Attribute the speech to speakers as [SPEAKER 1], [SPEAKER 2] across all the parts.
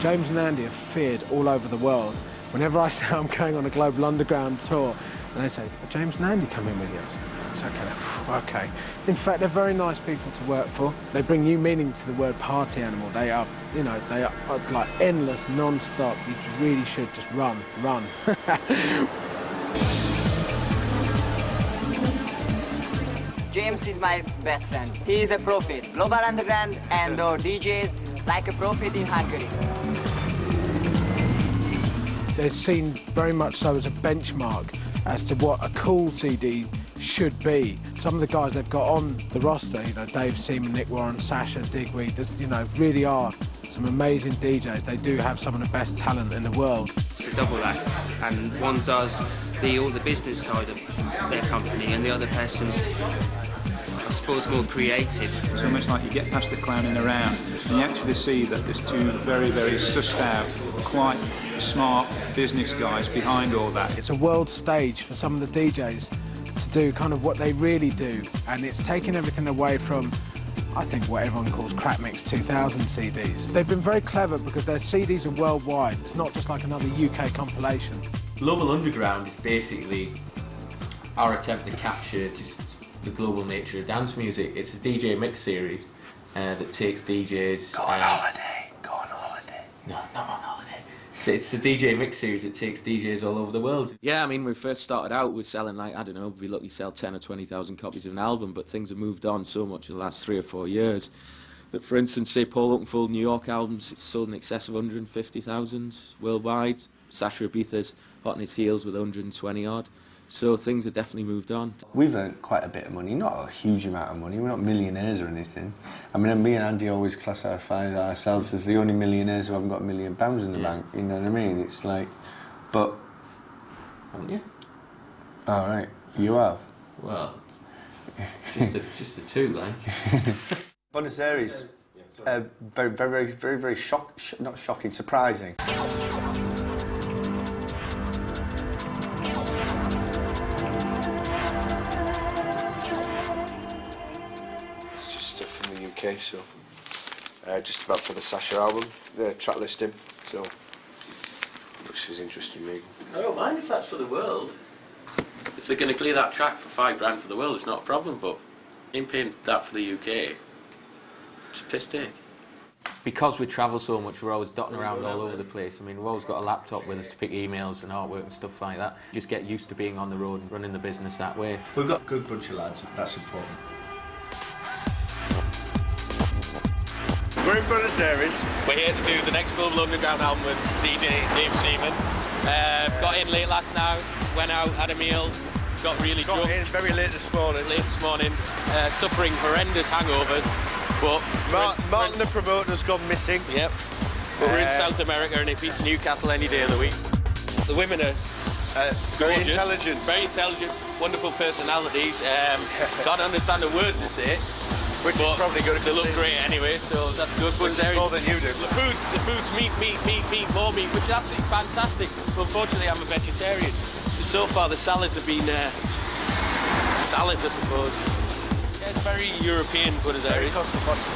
[SPEAKER 1] James and Andy are feared all over the world. Whenever I say I'm going on a Global Underground tour, and they say, James and Andy come in with you. It's okay. In fact, they're very nice people to work for. They bring new meaning to the word party animal. They are, they are like endless, non-stop. You really should just run.
[SPEAKER 2] James is my best friend. He is a prophet. Global Underground and our DJs like a prophet in Hungary.
[SPEAKER 1] They're seen very much so as a benchmark as to what a cool CD should be. Some of the guys they've got on the roster, Dave Seaman, Nick Warren, Sasha, Digweed, really are some amazing DJs. They do have some of the best talent in the world.
[SPEAKER 3] It's a double act, and one does all the business side of their company, and the other person's, I suppose, more creative.
[SPEAKER 4] It's almost like you get past the clowning around, and you actually see that there's two very, very sussed out, quite smart business guys behind all that.
[SPEAKER 1] It's a world stage for some of the DJs to do kind of what they really do, and it's taken everything away from, I think, what everyone calls Crack Mix 2000 CDs. They've been very clever because their CDs are worldwide. It's not just like another UK compilation.
[SPEAKER 5] Global Underground is basically our attempt to capture just the global nature of dance music. It's a DJ mix series that takes DJs...
[SPEAKER 6] Go on holiday.
[SPEAKER 5] No, not on holiday. It's a DJ mix series that takes DJs all over the world.
[SPEAKER 7] Yeah, I mean, when we first started out, we were selling, like, I don't know, we lucky sell 10 or 20,000 copies of an album, but things have moved on so much in the last 3 or 4 years that, for instance, say Paul Oakenfold New York albums, it's sold in excess of 150,000 worldwide. Sasha Ibiza's hot on his heels with 120 odd. So things have definitely moved on.
[SPEAKER 6] We've earned quite a bit of money, not a huge amount of money. We're not millionaires or anything. I mean, me and Andy always classify ourselves as the only millionaires who haven't got £1 million in the bank. You know what I mean? It's like, but
[SPEAKER 5] Haven't you?
[SPEAKER 6] all right, you have.
[SPEAKER 5] Well, just the two, like.
[SPEAKER 6] Buenos Aires, very not shocking, surprising.
[SPEAKER 8] From the UK, so just about for the Sasha album, the track listing, so which is interesting me.
[SPEAKER 7] I don't mind if that's for the world. If they're going to clear that track for £5 for the world, it's not a problem, but in paying that for the UK, it's a piss take. Because we travel so much, we're always dotting around all over the place. I mean, we've always got a laptop with us to pick emails and artwork and stuff like that. Just get used to being on the road and running the business that way.
[SPEAKER 6] We've got a good bunch of lads, that's important.
[SPEAKER 8] We're in Buenos Aires.
[SPEAKER 9] We're here to do the next Global Underground album with DJ Dave Seaman. Got in late last night, went out, had a meal, got really drunk.
[SPEAKER 8] Got in very late this morning.
[SPEAKER 9] Suffering horrendous hangovers. But
[SPEAKER 8] Martin the promoter's gone missing.
[SPEAKER 9] Yep. But we're in South America and it beats Newcastle any day of the week. The women are
[SPEAKER 8] very
[SPEAKER 9] gorgeous,
[SPEAKER 8] intelligent.
[SPEAKER 9] Very intelligent, wonderful personalities. Can't understand a word they say.
[SPEAKER 8] Which is probably good.
[SPEAKER 9] They look great anyway, so that's good.
[SPEAKER 8] Which is more than you do.
[SPEAKER 9] The food's meat, more meat, which is absolutely fantastic. But unfortunately, I'm a vegetarian. So far, the salads have been salads, I suppose. Yeah, it's very European, Buenos Aires.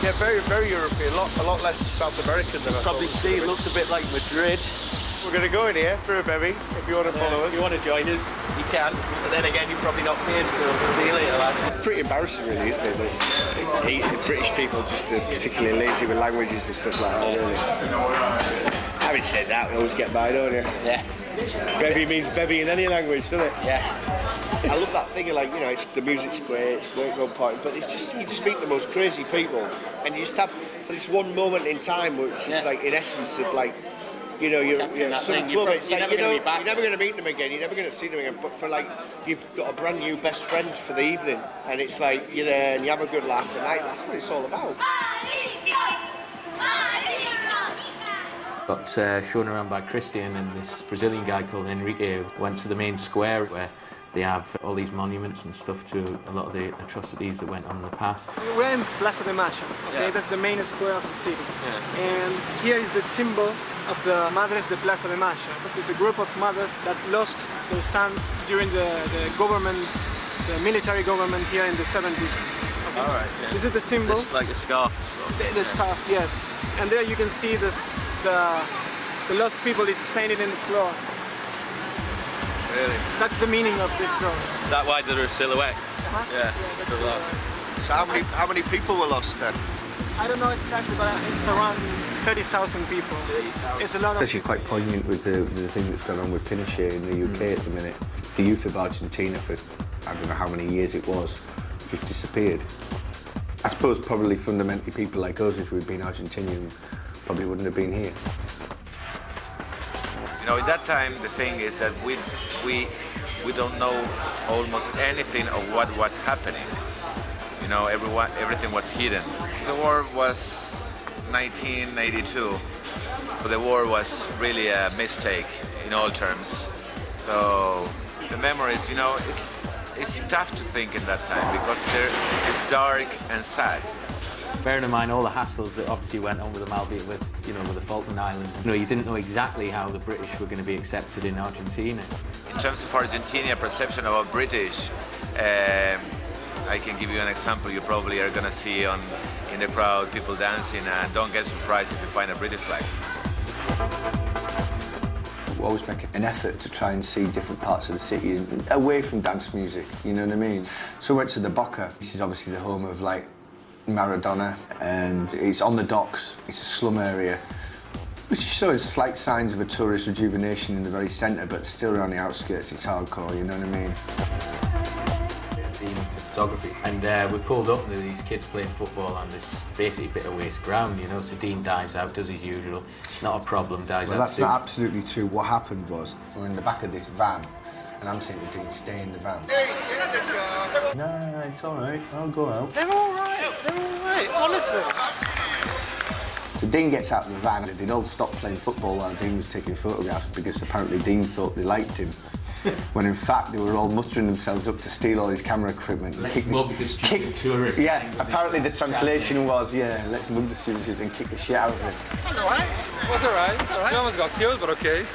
[SPEAKER 8] Yeah, very European. A lot less South American than I
[SPEAKER 9] Probably
[SPEAKER 8] thought.
[SPEAKER 9] see it looks a bit like Madrid.
[SPEAKER 8] We're going to go in here for a bevy, if you want to follow us.
[SPEAKER 9] If you want to join us, you can. But then again, you're probably not paid, so see you later, lad.
[SPEAKER 8] Pretty embarrassing, really, isn't it? That British people just are particularly lazy with languages and stuff like that, really. Having said that, we always get by, don't you?
[SPEAKER 9] Yeah.
[SPEAKER 8] Bevy means bevy in any language, doesn't it?
[SPEAKER 9] Yeah.
[SPEAKER 8] I love that thing of, like, it's, the music's great, it's great going party, but it's just, you just meet the most crazy people, and you just have, for this one moment in time, which is, like, in essence of, like, you're some club, it's like, you're never going to meet them again, you're never going to see them again, but for, like, you've got a brand new best friend for the evening, and it's like, you're there and you have a good laugh, and that's what it's all about.
[SPEAKER 7] Got shown around by Christian and this Brazilian guy called Enrique, who went to the main square where they have all these monuments and stuff to a lot of the atrocities that went on in the past.
[SPEAKER 10] We're in Plaza de Mayo, okay? Yeah. That's the main square of the city. Yeah. And here is the symbol of the Madres de Plaza de Mayo. This is a group of mothers that lost their sons during the military government here in the 70s. Okay?
[SPEAKER 7] All right, yeah.
[SPEAKER 10] This is the symbol.
[SPEAKER 7] Is this like a scarf?
[SPEAKER 10] The scarf, yes. And there you can see this the lost people is painted in the floor.
[SPEAKER 8] Really?
[SPEAKER 10] That's the meaning of this drawing.
[SPEAKER 9] Is that why they're a silhouette? Yeah.
[SPEAKER 8] So how many people were lost then?
[SPEAKER 10] I don't know exactly, but it's around 30,000 people. It's a lot of...
[SPEAKER 6] It's actually quite poignant with the thing that's going on with Pinochet in the UK at the minute. The youth of Argentina for, I don't know how many years it was, just disappeared. I suppose probably fundamentally people like us, if we'd been Argentinian, probably wouldn't have been here.
[SPEAKER 11] You know, at that time, the thing is that we don't know almost anything of what was happening. You know, everything was hidden. The war was 1982. The war was really a mistake in all terms. So the memories, you know, it's tough to think in that time because it's dark and sad.
[SPEAKER 12] Bearing in mind all the hassles that obviously went on with the with the Falkland Islands. You know, you didn't know exactly how the British were going to be accepted in Argentina.
[SPEAKER 11] In terms of Argentina perception about British, I can give you an example. You probably are going to see in the crowd people dancing, and don't get surprised if you find a British flag.
[SPEAKER 6] We always make an effort to try and see different parts of the city away from dance music, you know what I mean? So we went to the Boca. This is obviously the home of, like, Maradona, and it's on the docks. It's a slum area, which shows slight signs of a tourist rejuvenation in the very centre, but still around the outskirts, it's hardcore, you know what I mean?
[SPEAKER 12] The photography, and we pulled up, and there were these kids playing football on this basically bit of waste ground, you know. So Dean dives out, does his usual, not a problem, dives out.
[SPEAKER 6] Well, that's not absolutely true. What happened was, we're in the back of this van, and I'm saying to Dean, stay in the van. No, it's all right, I'll go out.
[SPEAKER 10] They're all right, honestly.
[SPEAKER 6] So Dean gets out of the van, and they'd all stopped playing football while Dean was taking photographs because apparently Dean thought they liked him. When in fact they were all mustering themselves up to steal all his camera equipment.
[SPEAKER 12] Let's mug the stupid tourists.
[SPEAKER 6] Yeah, apparently the translation was, yeah, let's mug the students and kick the shit out of it.
[SPEAKER 13] It's all right. It was all right. It's all right. No one's got killed, but okay.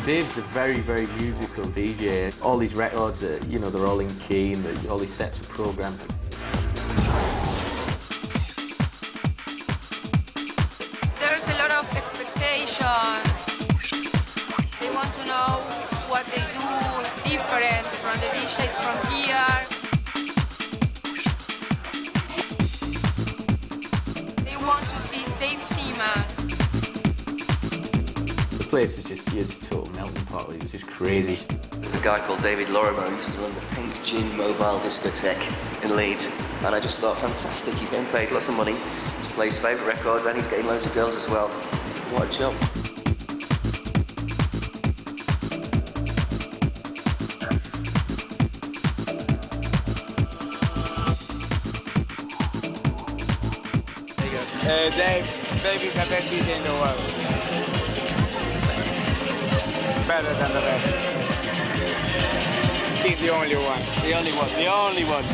[SPEAKER 12] Dave's a very, very musical DJ. All these records, you know, they're all in key, and all these sets are programmed.
[SPEAKER 14] There's a lot of expectation. They want to know what they do different from the DJ from here. They want to see Dave Seaman.
[SPEAKER 12] The place was just a total melting pot. It was just crazy.
[SPEAKER 15] There's a guy called David Lorimer who used to run the Pink Gin Mobile Discotheque in Leeds, and I just thought, fantastic, he's getting paid lots of money to play his favourite records, and he's getting loads of girls as well. What a job.
[SPEAKER 16] There you go. Dave is the best DJ in the world. Better than the rest. He's the only one. The only one. The only one.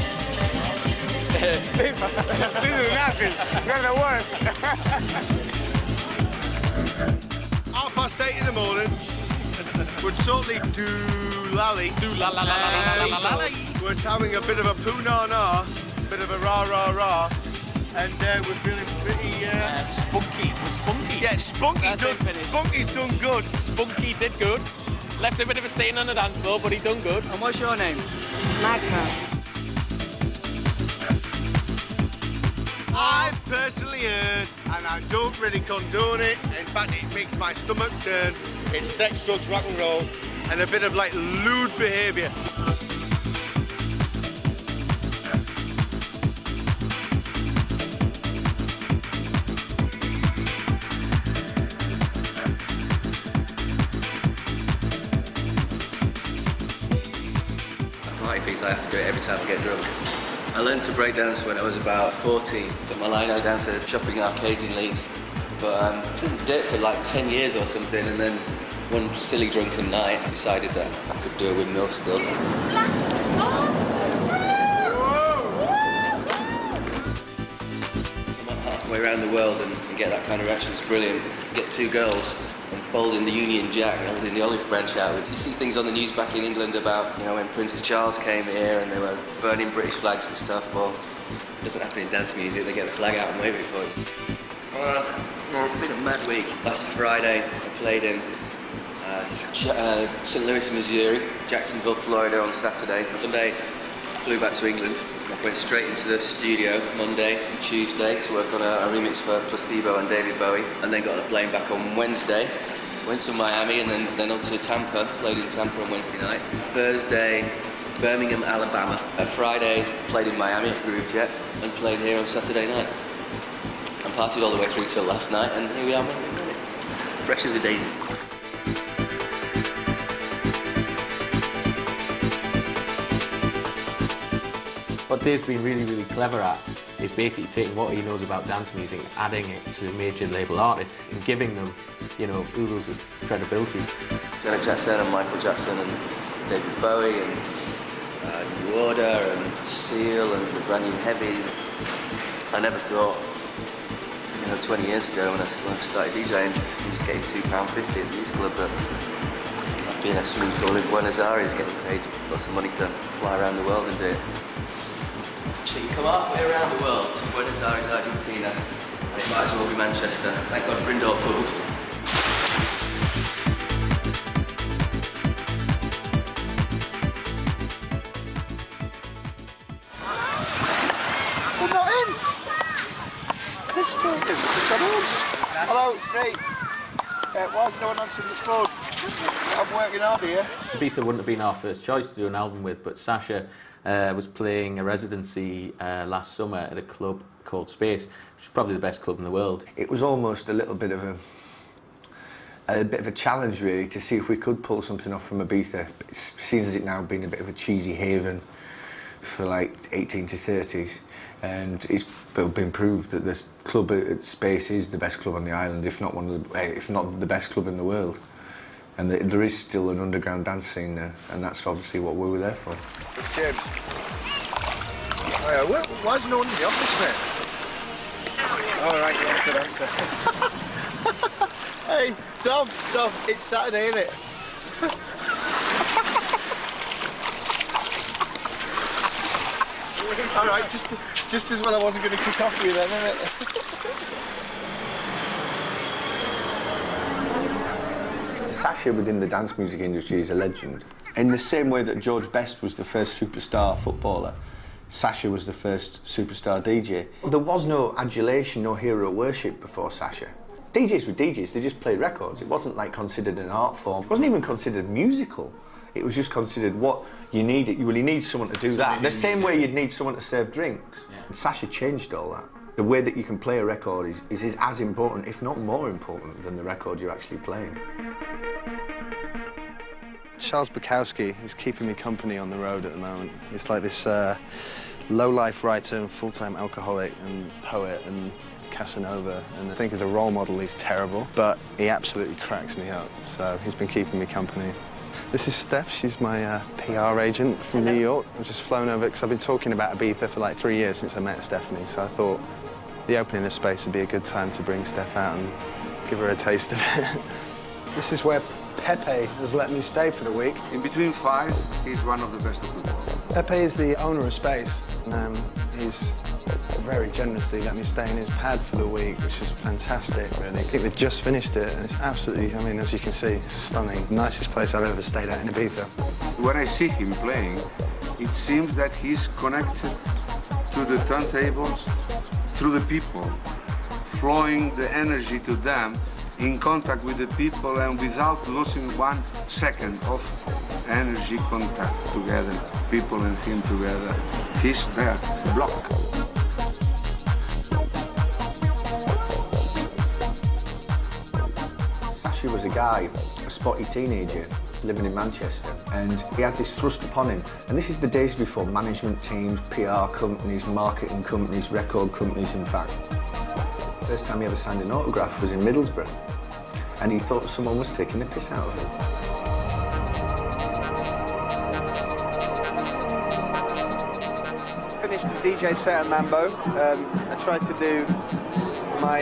[SPEAKER 16] This is nothing. It's gonna work.
[SPEAKER 8] 8:30 in the morning. We're totally do-lally.
[SPEAKER 9] Do-la-la-la-la-la-la-la-la.
[SPEAKER 8] We're having a bit of a poo-na-na, bit of a rah-rah-rah. And we're feeling pretty...
[SPEAKER 9] spunky. Spunky.
[SPEAKER 8] Yeah, Spunky's done good.
[SPEAKER 9] Spunky did good. Left a bit of a stain on the dance floor, but he done good.
[SPEAKER 10] And what's your name?
[SPEAKER 14] Magna.
[SPEAKER 8] I've personally heard, and I don't really condone it, in fact it makes my stomach turn, it's sex, drugs, rock and roll, and a bit of like lewd behaviour.
[SPEAKER 15] Ibiza, I have to do it every time I get drunk. I learned to break dance when I was about 14. Took my lino down to shopping arcades in Leeds. But I didn't do it for like 10 years or something, and then one silly drunken night I decided that I could do a windmill still. I'm halfway around the world and get that kind of reaction is brilliant. Get two girls unfolding the Union Jack. I was in the olive branch outward. You see things on the news back in England about, you know, when Prince Charles came here and they were burning British flags and stuff. Well, it doesn't happen in dance music. They get the flag out and wave it for you. Yeah, it's been a mad week. Last Friday, I played in St. Louis, Missouri, Jacksonville, Florida on Saturday. Sunday, flew back to England. I went straight into the studio Monday and Tuesday to work on a remix for Placebo and David Bowie, and then got on a plane back on Wednesday. Went to Miami and then on to Tampa, played in Tampa on Wednesday night. Thursday, Birmingham, Alabama. Friday, played in Miami at Groove Jet and played here on Saturday night. And partied all the way through till last night, and here we are Monday morning. Fresh as a daisy.
[SPEAKER 12] What Dave's been really, really clever at is basically taking what he knows about dance music, adding it to major label artists and giving them, you know, oodles of credibility.
[SPEAKER 15] Janet Jackson and Michael Jackson and David Bowie and New Order and Seal and the brand new Heavies. I never thought, you know, 20 years ago when I started DJing, I was getting £2.50 at these clubs, that being a swimming pool in Buenos Aires, getting paid lots of money to fly around the world and do it. You can come halfway around the world to Buenos Aires, Argentina, and it might as well be Manchester. Thank God for indoor pools.
[SPEAKER 8] They're not in! This stadium, hello, it's me. Why is no one answering the phone? I'm working hard here.
[SPEAKER 12] Ibiza wouldn't have been our first choice to do an album with, but Sasha was playing a residency last summer at a club called Space, which is probably the best club in the world.
[SPEAKER 6] It was almost a little bit of a challenge, really, to see if we could pull something off from Ibiza. It seems as it now been a bit of a cheesy haven for like 18 to 30s, and it's been proved that this club at Space is the best club on the island, if not the best club in the world. And there is still an underground dance scene there, and that's obviously what we were there for.
[SPEAKER 8] James. Why is no one in the office, mate? All right, yeah, good answer. Hey, Tom, it's Saturday, isn't it? All right, just as well I wasn't going to kick off with you then, isn't it?
[SPEAKER 6] Sasha within the dance music industry is a legend. In the same way that George Best was the first superstar footballer, Sasha was the first superstar DJ. There was no adulation, no hero worship before Sasha. DJs were DJs, they just played records. It wasn't like considered an art form. It wasn't even considered musical. It was just considered what you needed. You really need someone to do that. The same way you'd need someone to serve drinks. Yeah. And Sasha changed all that. The way that you can play a record is as important, if not more important, than the record you're actually playing.
[SPEAKER 17] Charles Bukowski is keeping me company on the road at the moment. He's like this low-life writer and full-time alcoholic and poet and Casanova, and I think as a role model he's terrible, but he absolutely cracks me up, so he's been keeping me company. This is Steph, she's my PR agent from New York. I've just flown over because I've been talking about Ibiza for like 3 years since I met Stephanie, so I thought the opening of Space would be a good time to bring Steph out and give her a taste of it.
[SPEAKER 18] This is where Pepe has let me stay for the week.
[SPEAKER 19] In between five, he's one of the best of the world.
[SPEAKER 18] Pepe is the owner of Space. He's very generously let me stay in his pad for the week, which is fantastic, really. I think they've just finished it, and it's absolutely, I mean, as you can see, stunning. Nicest place I've ever stayed at in Ibiza.
[SPEAKER 19] When I see him playing, it seems that he's connected to the turntables through the people, flowing the energy to them, in contact with the people and without losing 1 second of energy contact together, people and him together. He's there, block.
[SPEAKER 6] Sasha was a guy, a spotty teenager, living in Manchester, and he had this thrust upon him. And this is the days before management teams, PR companies, marketing companies, record companies, in fact. First time he ever signed an autograph was in Middlesbrough, and he thought someone was taking the piss out of him.
[SPEAKER 18] Finished the DJ set at Mambo. I tried to do my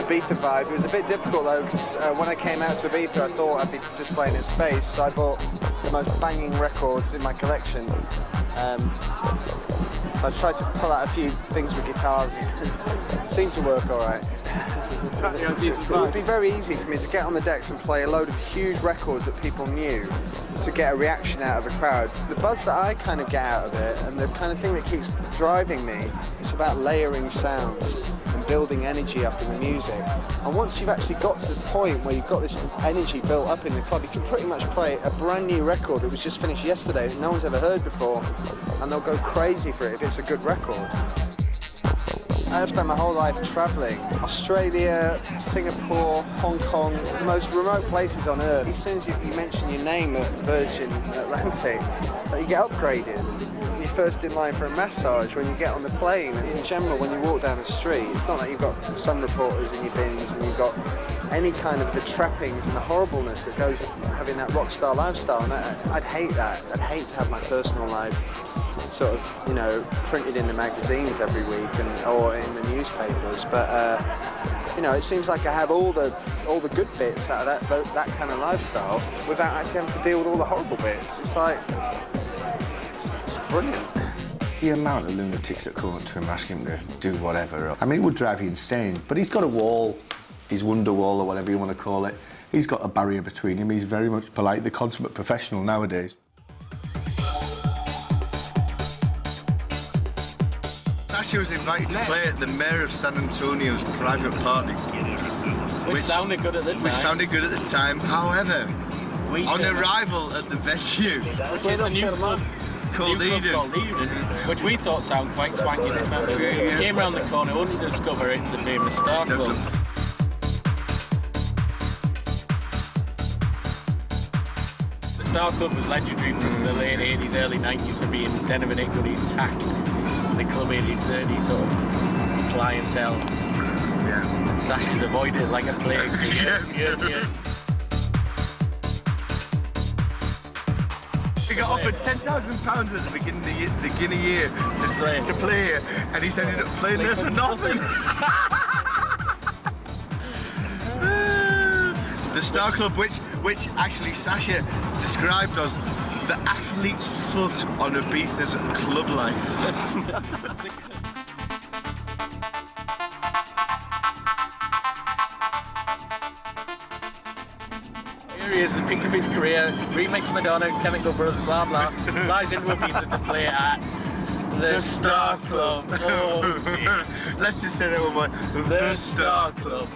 [SPEAKER 18] Ibiza vibe. It was a bit difficult though, because when I came out to Ibiza, I thought I'd be just playing in space, so I bought the most banging records in my collection. So I tried to pull out a few things with guitars and it seemed to work all right. It would be very easy for me to get on the decks and play a load of huge records that people knew to get a reaction out of a crowd. The buzz that I kind of get out of it, and the kind of thing that keeps driving me, it's about layering sounds and building energy up in the music. And once you've actually got to the point where you've got this energy built up in the club, you can pretty much play a brand new record that was just finished yesterday that no one's ever heard before, and they'll go crazy for it if it's a good record. I spent my whole life travelling. Australia, Singapore, Hong Kong, the most remote places on earth. As soon as you mention your name at Virgin Atlantic, so you get upgraded. You're first in line for a massage when you get on the plane. In general, when you walk down the street, it's not like you've got sun reporters in your bins and you've got any kind of the trappings and the horribleness that goes with having that rock star lifestyle. And I'd hate that. I'd hate to have my personal life sort of, you know, printed in the magazines every week or in the newspapers. But you know, it seems like I have all the good bits out of that kind of lifestyle without actually having to deal with all the horrible bits. It's like it's brilliant.
[SPEAKER 6] The amount of lunatics that come up to him asking him to do whatever, I mean, it would drive you insane. But he's got a wall, his wonder wall or whatever you want to call it. He's got a barrier between him. He's very much polite, the consummate professional nowadays.
[SPEAKER 20] Sasha was invited to play at the Mayor of San Antonio's private party.
[SPEAKER 16] Which sounded good at the time.
[SPEAKER 20] Which sounded good at the time. However, on arrival at the venue,
[SPEAKER 16] which is a new club
[SPEAKER 20] called Eden,
[SPEAKER 16] which we thought sounded quite swanky. This night. We came around the corner only to discover it's the famous Star Club. The Star Club was legendary from the late 80s, early 90s for being den of iniquity, attack, the Club 1830 sort of clientele.
[SPEAKER 20] Yeah.
[SPEAKER 16] And Sasha's avoided it like a plague for years.
[SPEAKER 20] He got offered £10,000 at the beginning of the year to play here, and he's ended up playing there for nothing. The Star Club, which actually Sasha described as the athlete's foot on Ibiza's club life.
[SPEAKER 16] Here he is, the peak of his career, remix Madonna, Chemical Brothers, blah blah, flies into Ibiza to play at the Star Club. Oh dear.
[SPEAKER 20] Let's just say that one more.
[SPEAKER 16] The Star Club.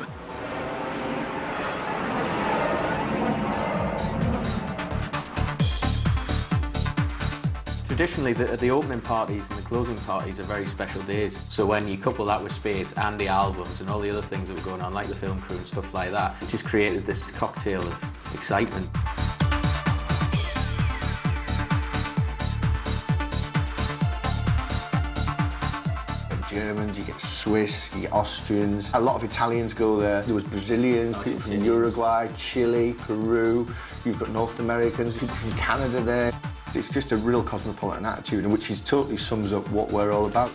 [SPEAKER 12] Traditionally, the opening parties and the closing parties are very special days. So when you couple that with space and the albums and all the other things that were going on, like the film crew and stuff like that, it just created this cocktail of excitement.
[SPEAKER 6] You get Germans, you get Swiss, you get Austrians. A lot of Italians go there. There was Brazilians, people from Uruguay, Chile, Peru. You've got North Americans, people from Canada there. It's just a real cosmopolitan attitude, which is totally sums up what we're all about.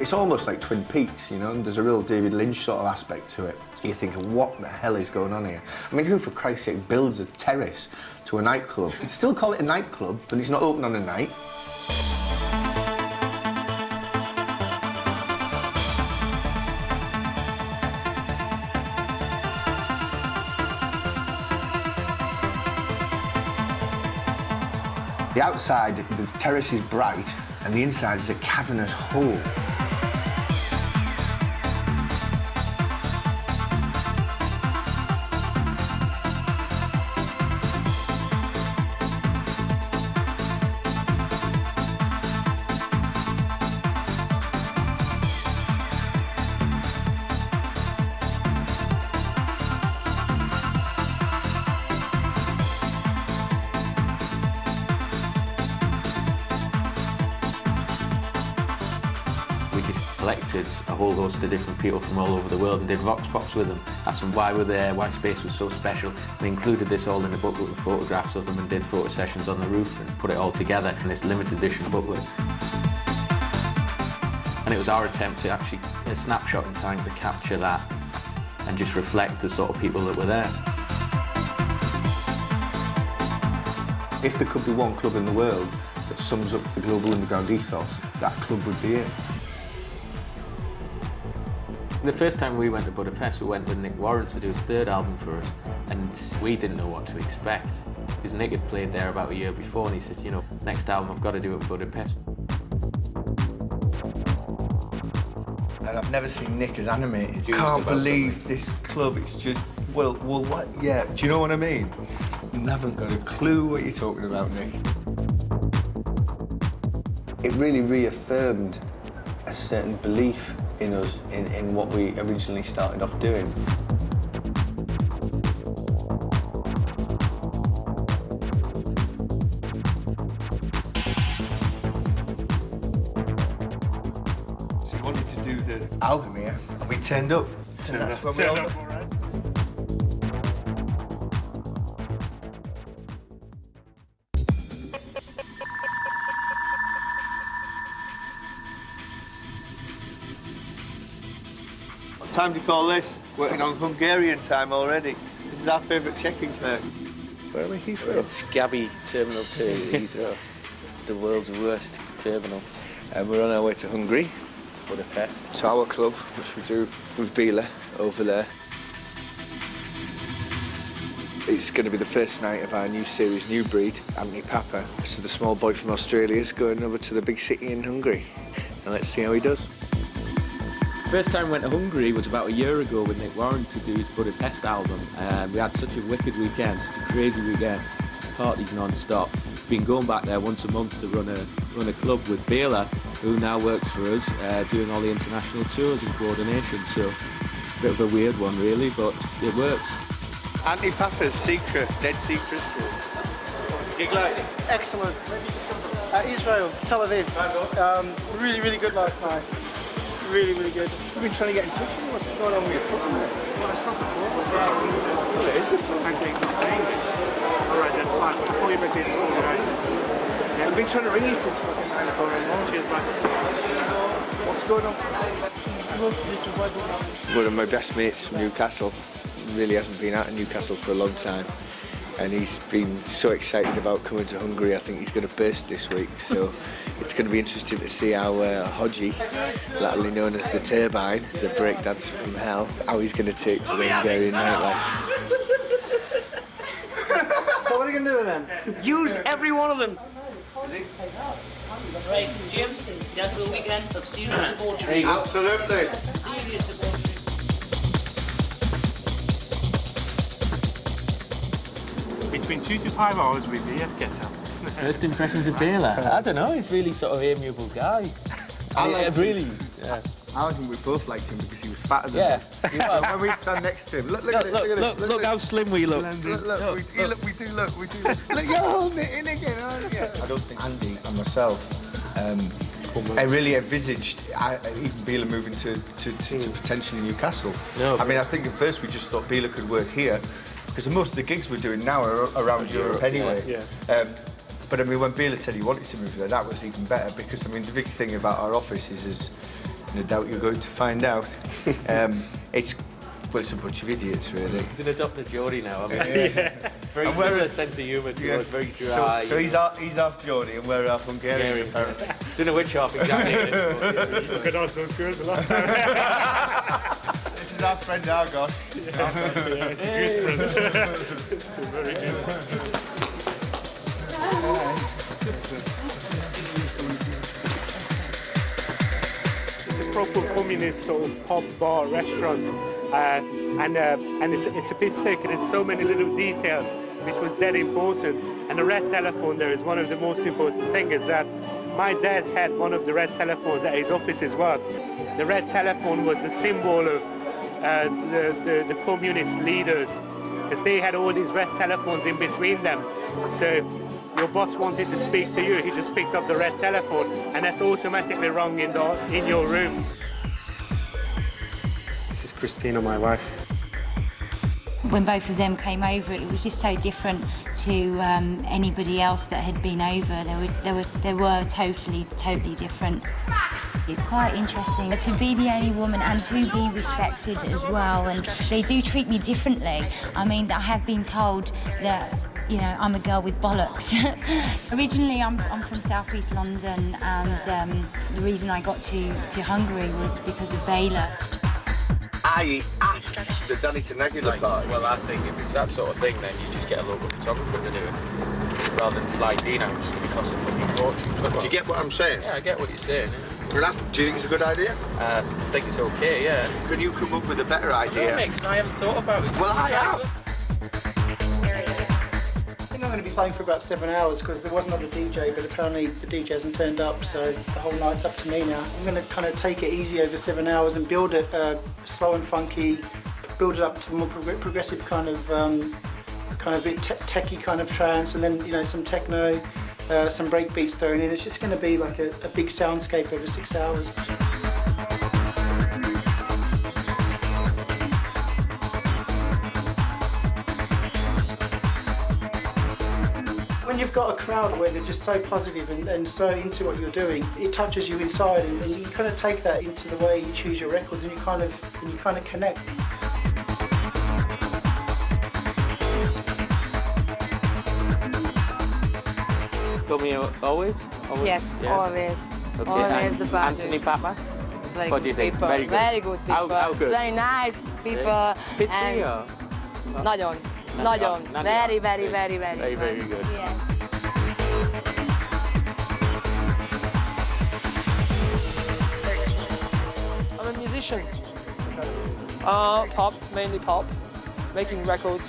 [SPEAKER 6] It's almost like Twin Peaks, you know, and there's a real David Lynch sort of aspect to it. You're thinking, what the hell is going on here? I mean, who, for Christ's sake, builds a terrace to a nightclub? You'd still call it a nightclub, but it's not open on a night. The outside, the terrace is bright, and the inside is a cavernous hole.
[SPEAKER 12] collected a whole host of different people from all over the world and did vox pops with them. Asked them why we're there, why space was so special. We included this all in a booklet with photographs of them and did photo sessions on the roof and put it all together in this limited edition booklet. And it was our attempt to actually, a snapshot in time, to capture that and just reflect the sort of people that were there.
[SPEAKER 6] If there could be one club in the world that sums up the global underground ethos, that club would be it.
[SPEAKER 12] The first time we went to Budapest, we went with Nick Warren to do his third album for us, and we didn't know what to expect. Because Nick had played there about a year before, and he said, you know, next album I've got to do it in Budapest.
[SPEAKER 20] And I've never seen Nick as animated.
[SPEAKER 6] Juiced
[SPEAKER 20] Can't
[SPEAKER 6] about
[SPEAKER 20] believe
[SPEAKER 6] something.
[SPEAKER 20] this club. It's just, well, what? Yeah, do you know what I mean? You haven't got a clue what you're talking about, Nick.
[SPEAKER 6] It really reaffirmed a certain belief in us, in what we originally started off doing.
[SPEAKER 20] So we wanted to do the album here, and we turned up. And that's when we all... What time do you call this? Working on Hungarian time already. This is our favourite checking turn. Where are we here from?
[SPEAKER 16] It's Gabby Terminal 2, Heathrow. The world's worst terminal.
[SPEAKER 20] And we're on our way to Hungary.
[SPEAKER 16] Budapest.
[SPEAKER 20] It's our club, which we do with Bila over there. It's going to be the first night of our new series, New Breed, Anthony Papa. So the small boy from Australia is going over to the big city in Hungary. And let's see how he does.
[SPEAKER 21] First time we went to Hungary was about a year ago with Nick Warren to do his Budapest album. We had such a wicked weekend, such a crazy weekend, parties non-stop. Been going back there once a month to run a club with Bela, who now works for us, doing all the international tours and coordination. So it's a bit of a weird one really, but it works.
[SPEAKER 20] Anthony Papa's secret, dead secret.
[SPEAKER 10] Gig like? Excellent. Israel, Tel Aviv. Really, really good last night. Really, really good. We've been trying to get in touch with you. What's going on with your foot? Well, it's not the foot. What's that? Well, it is the foot. Thank you. All right, then. Fine. I'll call you back later. All right. Yeah, I've been trying to ring you since fucking 9 o'clock in the morning. Cheers, man. What's going on?
[SPEAKER 20] One of my best mates from Newcastle. Really hasn't been out of Newcastle for a long time. And he's been so excited about coming to Hungary. I think he's going to burst this week. So it's going to be interesting to see how Hodgie, latterly known as the Turbine, the breakdancer from hell, how he's going to take to the Hungarian nightlife.
[SPEAKER 10] So what are you going to do then?
[SPEAKER 16] Use every one of them.
[SPEAKER 22] Right, James, that's a weekend of serious debauchery.
[SPEAKER 20] Absolutely.
[SPEAKER 22] Serious debauchery.
[SPEAKER 10] Between 2 to 5 hours with the get up.
[SPEAKER 12] First impressions of Bela? I don't know, he's really sort of amiable guy. Really, yeah.
[SPEAKER 20] I think we both liked him because he was fatter than us.
[SPEAKER 12] Yeah.
[SPEAKER 20] When we stand next to him, look at this.
[SPEAKER 12] Look how slim we look.
[SPEAKER 20] We do look. Look, you're holding it in again, aren't you? I don't think Andy and myself, I really envisaged even Bela moving to potentially Newcastle.
[SPEAKER 12] No,
[SPEAKER 20] I mean, I think at first we just thought Bela could work here because most of the gigs we're doing now are around Europe anyway.
[SPEAKER 10] Yeah.
[SPEAKER 20] But I mean, when Bela said he wanted to move there, that was even better because I mean, the big thing about our office is, as no doubt you're going to find out, it's a bunch of idiots, really.
[SPEAKER 12] He's an adopted Geordie now. I mean, very similar sense of humour to us, very dry.
[SPEAKER 20] So he's half Geordie and we're half Hungarian, apparently.
[SPEAKER 12] Don't know which half exactly.
[SPEAKER 10] Look at us, those girls the last time.
[SPEAKER 20] This is our friend Argos.
[SPEAKER 10] Yeah, it's a good friend. It's a very good. It's a proper communist sort of pub, bar, restaurant, and it's a piss take. There's so many little details which was dead important. And the red telephone there is one of the most important things. My dad had one of the red telephones at his office as well. The red telephone was the symbol of the communist leaders, because they had all these red telephones in between them. So if your boss wanted to speak to you, he just picked up the red telephone, and that's automatically rung in your room. This is Christina, my wife.
[SPEAKER 2] When both of them came over, it was just so different to anybody else that had been over. They were totally different. It's quite interesting to be the only woman and to be respected as well. And they do treat me differently. I mean, I have been told that, you know, I'm a girl with bollocks. Originally, I'm from southeast London, and the reason I got to Hungary was because of Bela.
[SPEAKER 8] I at the Danny Tenegula party.
[SPEAKER 12] Well, I think if it's that sort of thing, then you just get a local photographer to do it. Rather than fly Dino, which is going to cost a fucking fortune.
[SPEAKER 8] Do you get what I'm saying?
[SPEAKER 12] Yeah, I get what you're saying.
[SPEAKER 8] Yeah. Do you think it's a good idea?
[SPEAKER 12] I think it's okay, yeah.
[SPEAKER 8] Can you come up with a better idea?
[SPEAKER 12] No, mate, I haven't thought about it.
[SPEAKER 8] Well, I have.
[SPEAKER 3] I think I'm going to be playing for about 7 hours because there was another DJ, but apparently the DJ hasn't turned up, so the whole night's up to me now. I'm going to kind of take it easy over 7 hours and build it slow and funky, build it up to the more progressive kind of bit techie kind of trance, and then, you know, some techno, some break beats thrown in. It's just going to be like a big soundscape over 6 hours. When you've got a crowd where they're just so positive and so into what you're doing, it touches you inside, and you kind of take that into the way you choose your records, and you kind of connect.
[SPEAKER 21] Come here always?
[SPEAKER 23] Yes,
[SPEAKER 21] yeah.
[SPEAKER 23] always.
[SPEAKER 21] Okay.
[SPEAKER 23] Always the best.
[SPEAKER 21] Anthony Papa?
[SPEAKER 23] Very
[SPEAKER 21] What
[SPEAKER 23] good
[SPEAKER 21] do you think?
[SPEAKER 23] people.
[SPEAKER 21] Very good.
[SPEAKER 23] People.
[SPEAKER 21] How good?
[SPEAKER 23] Very nice people.
[SPEAKER 21] Pitsy or?
[SPEAKER 23] Nagyon. Very
[SPEAKER 21] good.
[SPEAKER 23] Yeah.
[SPEAKER 24] I'm a musician. Pop, mainly pop. Making records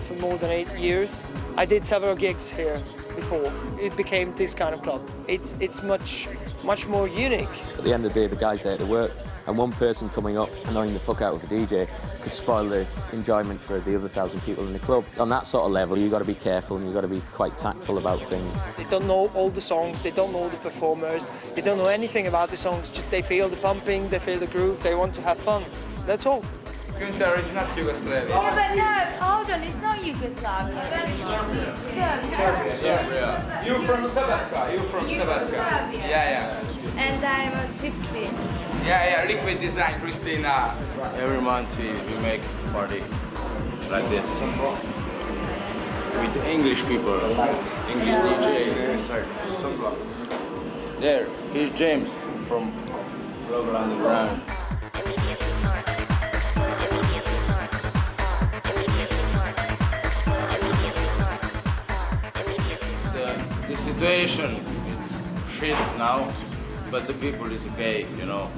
[SPEAKER 24] for more than 8 years. I did several gigs here before. It became this kind of club. It's much more unique.
[SPEAKER 21] At the end of the day, the guy's there to work, and one person coming up annoying the fuck out of a DJ could spoil the enjoyment for the other 1,000 people in the club. On that sort of level, you've got to be careful and you've got to be quite tactful about things.
[SPEAKER 24] They don't know all the songs, they don't know the performers, they don't know anything about the songs, just they feel the pumping, they feel the groove, they want to have fun. That's all.
[SPEAKER 13] Günther is not Yugoslavia.
[SPEAKER 2] Yeah, but no, hold on, it's not Yugoslavia.
[SPEAKER 13] Serbia. You from Serbia? Yeah.
[SPEAKER 2] And I'm a gypsy.
[SPEAKER 13] Yeah, liquid design, Christina.
[SPEAKER 25] Every month we make a party like this. With English people, English DJ. There, here's James from Global Underground. The situation is shit now, but the people is okay, you know.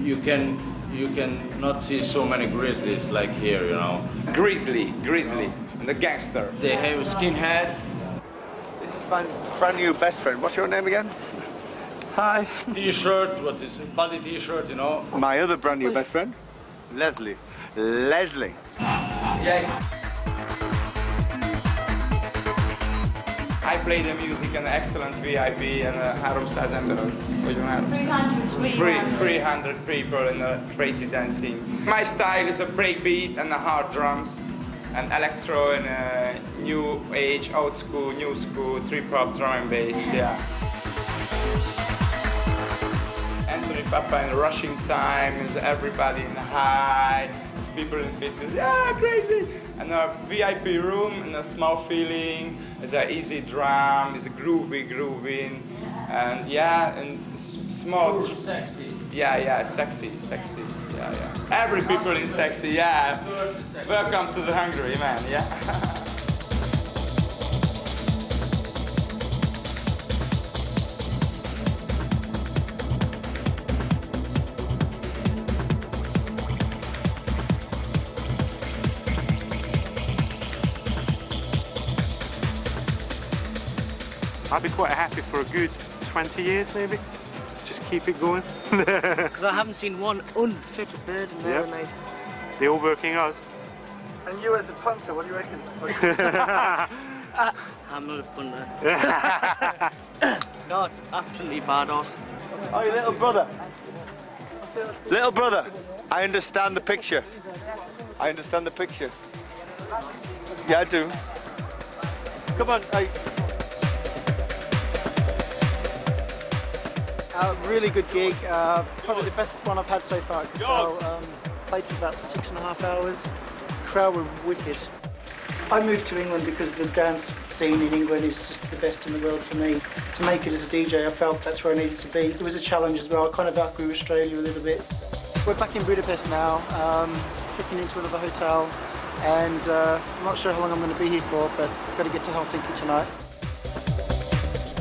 [SPEAKER 25] You can not see so many grizzlies like here, you know.
[SPEAKER 13] Grizzly, and the gangster.
[SPEAKER 25] They have a skinhead.
[SPEAKER 8] This is my brand new best friend. What's your name again? Hi.
[SPEAKER 25] T-shirt, what is body T-shirt, you know.
[SPEAKER 8] My other brand new best friend, Leslie.
[SPEAKER 13] Yes. I play the music and excellent VIP and Harum Sazemberos. 300 people and crazy dancing. My style is a breakbeat and hard drums and electro and new age, old school, new school, trip-hop, drum and bass, yeah. Anthony Papa in rushing time, is everybody in high, there's people in faces, yeah, crazy! And a VIP room and a small feeling, it's an easy drum, it's a grooving, and yeah, and small.
[SPEAKER 25] Sexy.
[SPEAKER 13] Yeah, sexy, yeah. Every people in sexy, yeah. Welcome to the Hungary, man, yeah.
[SPEAKER 10] I'd be quite happy for a good 20 years, maybe. Just keep it going.
[SPEAKER 22] Because I haven't seen one unfit bird in there, mate.
[SPEAKER 10] They're all working hours.
[SPEAKER 3] And you as a punter, what do you reckon?
[SPEAKER 22] I'm not a punter. No, it's absolutely badass.
[SPEAKER 8] Oh, your little brother. Little brother. I understand the picture. I understand the picture. Yeah, I do. Come on, hey.
[SPEAKER 3] Really good gig. Probably the best one I've had so far. So, played for about 6.5 hours. Crowd were wicked. I moved to England because the dance scene in England is just the best in the world for me. To make it as a DJ, I felt that's where I needed to be. It was a challenge as well. I kind of outgrew Australia a little bit. We're back in Budapest now, checking into another hotel, and I'm not sure how long I'm going to be here for, but I've got to get to Helsinki tonight.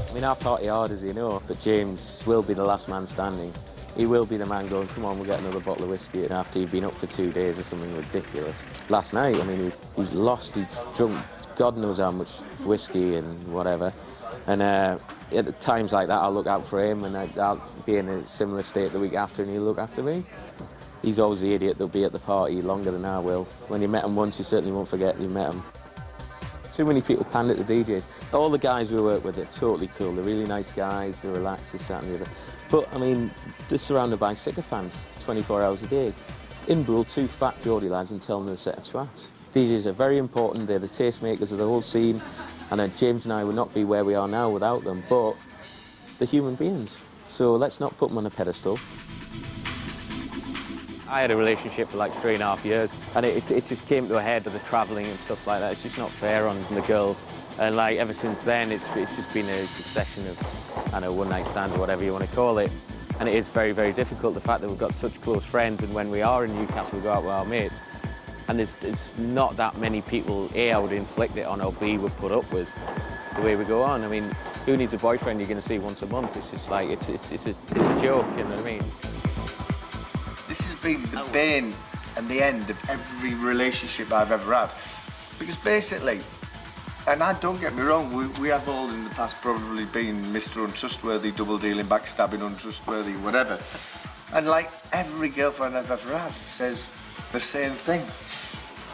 [SPEAKER 12] I mean, I party hard, as you know, but James will be the last man standing. He will be the man going, come on, we'll get another bottle of whiskey, and after you've been up for 2 days or something ridiculous. Last night, I mean, he's lost, he's drunk God knows how much whiskey and whatever. And at times like that, I'll look out for him, and I'll be in a similar state the week after, and he'll look after me. He's always the idiot that'll be at the party longer than I will. When you met him once, you certainly won't forget you met him. Too many people panned at the DJs. All the guys we work with are totally cool. They're really nice guys, they're relaxed, this, that and the other. But, I mean, they're surrounded by sycophants 24 hours a day. Inbrule 2 fat Geordie lads and tell them they're a set of twats. DJs are very important, they're the tastemakers of the whole scene, and James and I would not be where we are now without them, but they're human beings. So let's not put them on a pedestal. I had a relationship for like 3.5 years, and it just came to a head of the travelling and stuff like that. It's just not fair on the girl. And like ever since then, it's just been a succession of, I don't know, one-night stands or whatever you want to call it. And it is very, very difficult, the fact that we've got such close friends, and when we are in Newcastle, we go out with our mates. And there's not that many people, A, I would inflict it on, or B, would put up with the way we go on. I mean, who needs a boyfriend you're going to see once a month? It's just like, it's a joke, you know what I mean?
[SPEAKER 8] This has been the bane and the end of every relationship I've ever had. Because basically, and don't get me wrong, we have all in the past probably been Mr. Untrustworthy, double-dealing, backstabbing, untrustworthy, whatever. And like every girlfriend I've ever had says the same thing.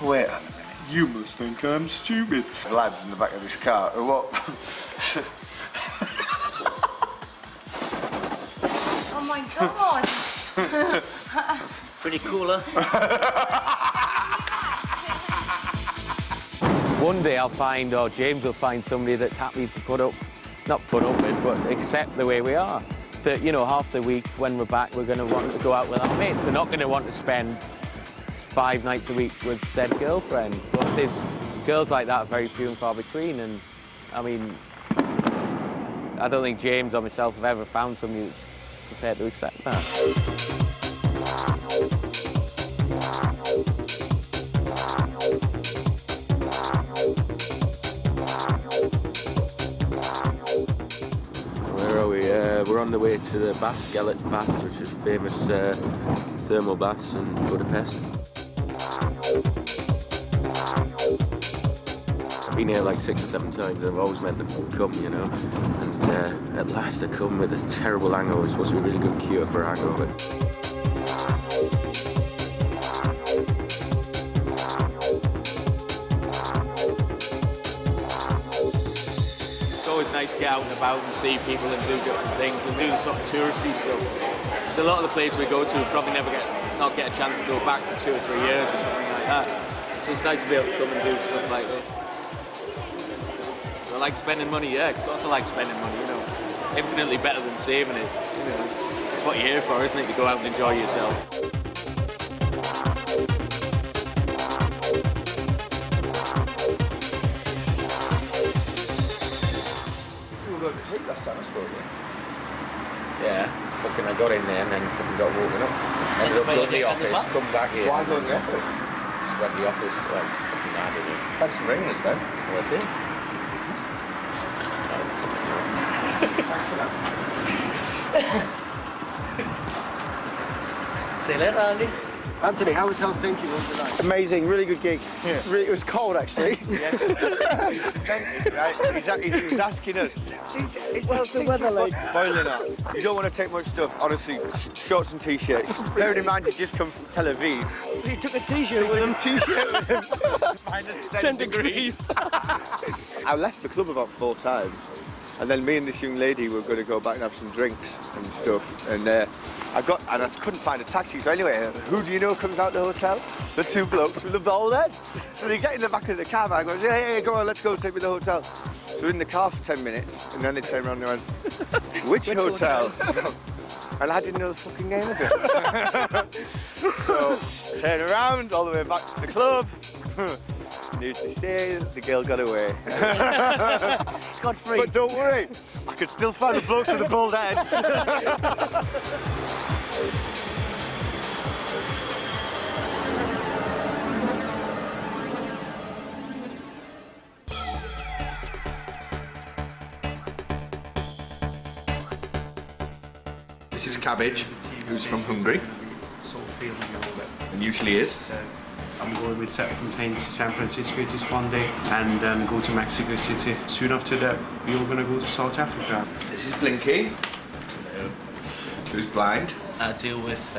[SPEAKER 8] Wait a minute, you must think I'm stupid. The lads in the back of this car are what?
[SPEAKER 2] Oh my God!
[SPEAKER 22] Pretty cool, huh?
[SPEAKER 12] One day I'll find, or James will find somebody that's happy to not put up with, but accept the way we are. That, you know, half the week when we're back, we're going to want to go out with our mates. They're not going to want to spend 5 nights a week with said girlfriend. But there's girls like that are very few and far between, and I mean, I don't think James or myself have ever found somebody that's prepared to accept that. We're on the way to the bath, Gallet Bath, which is famous thermal baths in Budapest. I've been here like 6 or 7 times. I've always meant to come, you know. And at last I come with a terrible hangover. It's supposed to be a really good cure for a hangover. It's nice to get out and about and see people and do different things and do the sort of touristy stuff. So a lot of the places we go to we probably not get a chance to go back for 2 or 3 years or something like that. So it's nice to be able to come and do stuff like this. Do I like spending money? Yeah, of course I like spending money, you know. Infinitely better than saving it. You know, it's what you're here for, isn't it? To go out and enjoy yourself. Yeah, fucking I got in there and then fucking got woken up. Ended up going to the office, come back here.
[SPEAKER 8] Why go to the office?
[SPEAKER 12] Just went to the office, well, it's fucking hard, isn't it?
[SPEAKER 8] Thanks for ringing us then.
[SPEAKER 12] Well, I did.
[SPEAKER 22] See you later, Andy.
[SPEAKER 3] Anthony, how was Helsinki tonight?
[SPEAKER 8] Amazing, really good gig.
[SPEAKER 3] Yeah.
[SPEAKER 8] Really, it was cold actually. Yes. Right? He's asking us.
[SPEAKER 3] What's the weather like?
[SPEAKER 8] Boiling up. You don't want to take much stuff, honestly. Shorts and t-shirts. Bearing in mind you just come from Tel Aviv.
[SPEAKER 3] So you took a t-shirt with him?
[SPEAKER 8] T-shirt with him.
[SPEAKER 22] -10 degrees.
[SPEAKER 8] I left the club about 4 times.
[SPEAKER 20] And then me and this young lady were going to go back and have some drinks and stuff. And I couldn't find a taxi. So anyway, who do you know comes out the hotel? The two blokes with the bald head. So they get in the back of the car and I go, hey, go on, let's go, take me to the hotel. So we're in the car for 10 minutes, and then they turn around and went, which hotel? And I didn't know the fucking name of it. So, turn around, all the way back to the club. News to say, the girl got away.
[SPEAKER 22] Scot-free.
[SPEAKER 20] But don't worry, I could still find the blokes with the bald heads.
[SPEAKER 1] This is Cabbage, who's from Hungary, and usually is.
[SPEAKER 4] I'm going with Set Fontaine to San Francisco this Monday and then go to Mexico City. Soon after that, we're all going to go to South Africa.
[SPEAKER 1] This is Blinky, who's blind.
[SPEAKER 5] I deal with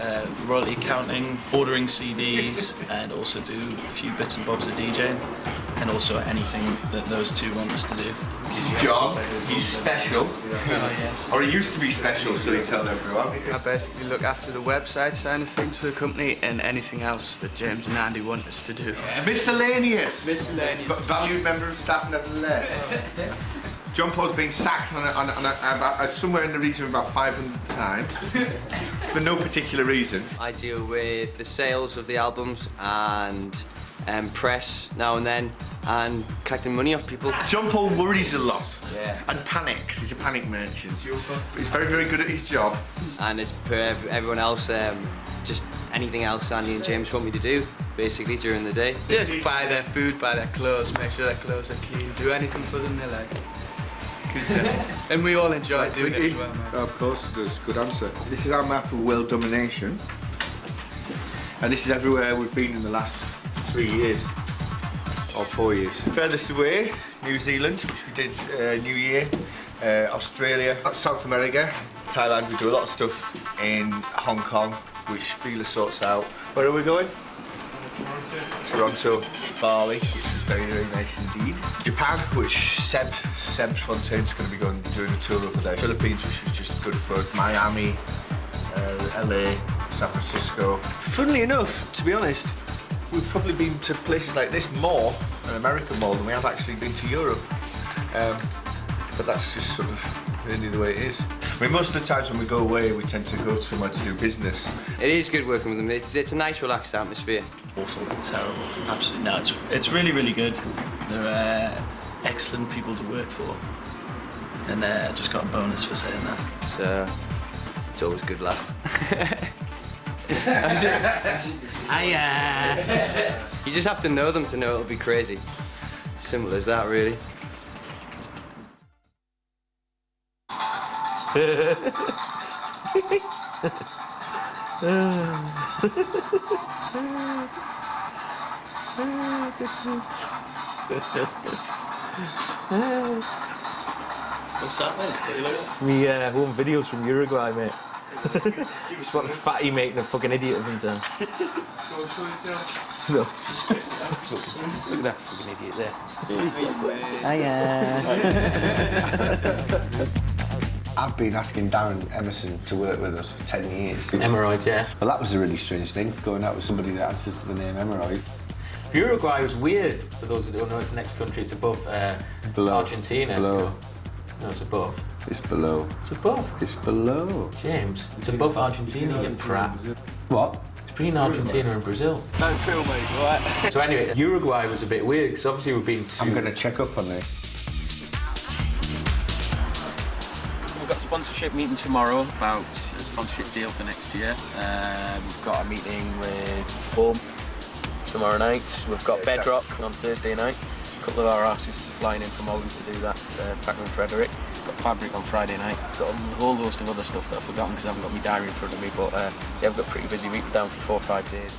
[SPEAKER 5] royalty accounting, ordering CDs, and also do a few bits and bobs of DJing, and also anything that those two want us to do.
[SPEAKER 1] This is John. He's special. Or he used to be special, so he tells everyone.
[SPEAKER 7] I basically look after the website side of things for the company and anything else that James and Andy want us to do.
[SPEAKER 1] Miscellaneous.
[SPEAKER 7] Miscellaneous.
[SPEAKER 1] But valued member of staff nevertheless. John Paul's been sacked on somewhere in the region of about 500 times for no particular reason.
[SPEAKER 11] I deal with the sales of the albums and press now and then and collecting money off people.
[SPEAKER 1] John Paul worries a lot.
[SPEAKER 11] Yeah.
[SPEAKER 1] And panics. He's a panic merchant. He's very, very good at his job.
[SPEAKER 11] And as per everyone else, just anything else Andy and James want me to do, basically, during the day.
[SPEAKER 7] Just buy their food, buy their clothes, make sure their clothes are clean, do anything for them they like. And we all enjoy doing it as well, man.
[SPEAKER 1] Of course, that's a good answer. This is our map of world domination. And this is everywhere we've been in the last 3 years. Or 4 years. Furthest away, New Zealand, which we did New Year. Australia, South America, Thailand. We do a lot of stuff in Hong Kong, which Spieler sorts out. Where are we going? Toronto, Bali, which is very, very nice indeed. Japan, which Seb Fontaine's going to be doing a tour over there. Philippines, which was just good fun. Miami, LA, San Francisco. Funnily enough, to be honest, we've probably been to places like this more, and America more, than we have actually been to Europe. But that's just sort of really the way it is. I mean, most of the times when we go away, we tend to go somewhere to do business.
[SPEAKER 11] It is good working with them. It's a nice, relaxed atmosphere.
[SPEAKER 5] Awful, terrible, absolutely. No, it's really, really good. They're excellent people to work for, and I just got a bonus for saying that.
[SPEAKER 11] So it's always a good laugh. You just have to know them to know it'll be crazy. Simple as that, really.
[SPEAKER 5] What's that, mate?
[SPEAKER 21] It's me home videos from Uruguay, mate. Just what a fatty making a fucking idiot of himself. No. Look at that fucking idiot there.
[SPEAKER 6] I've been asking Darren Emerson to work with us for 10 years.
[SPEAKER 12] Emeroid, yeah.
[SPEAKER 6] Well, that was a really strange thing, going out with somebody that answers to the name Emeroid.
[SPEAKER 12] Uruguay was weird, for those who don't know. It's the next country. It's above Argentina.
[SPEAKER 6] Below.
[SPEAKER 12] No, it's above.
[SPEAKER 6] It's below.
[SPEAKER 12] It's above.
[SPEAKER 6] It's below.
[SPEAKER 12] James, it's above Argentina, you prat.
[SPEAKER 6] What?
[SPEAKER 12] It's between Argentina and Brazil.
[SPEAKER 7] Don't film me, right?
[SPEAKER 12] So anyway, Uruguay was a bit weird, because obviously we've been to...
[SPEAKER 6] I'm going to check up on this.
[SPEAKER 5] We've got a sponsorship meeting tomorrow about a sponsorship deal for next year. We've got a meeting with Home tomorrow night. We've got Bedrock on Thursday night. A couple of our artists are flying in from Holland to do that. Packer and Frederick. Got Fabric on Friday night. Got a whole host of other stuff that I've forgotten because I haven't got my diary in front of me. But yeah, we've got a pretty busy week. We're down for 4 or 5 days.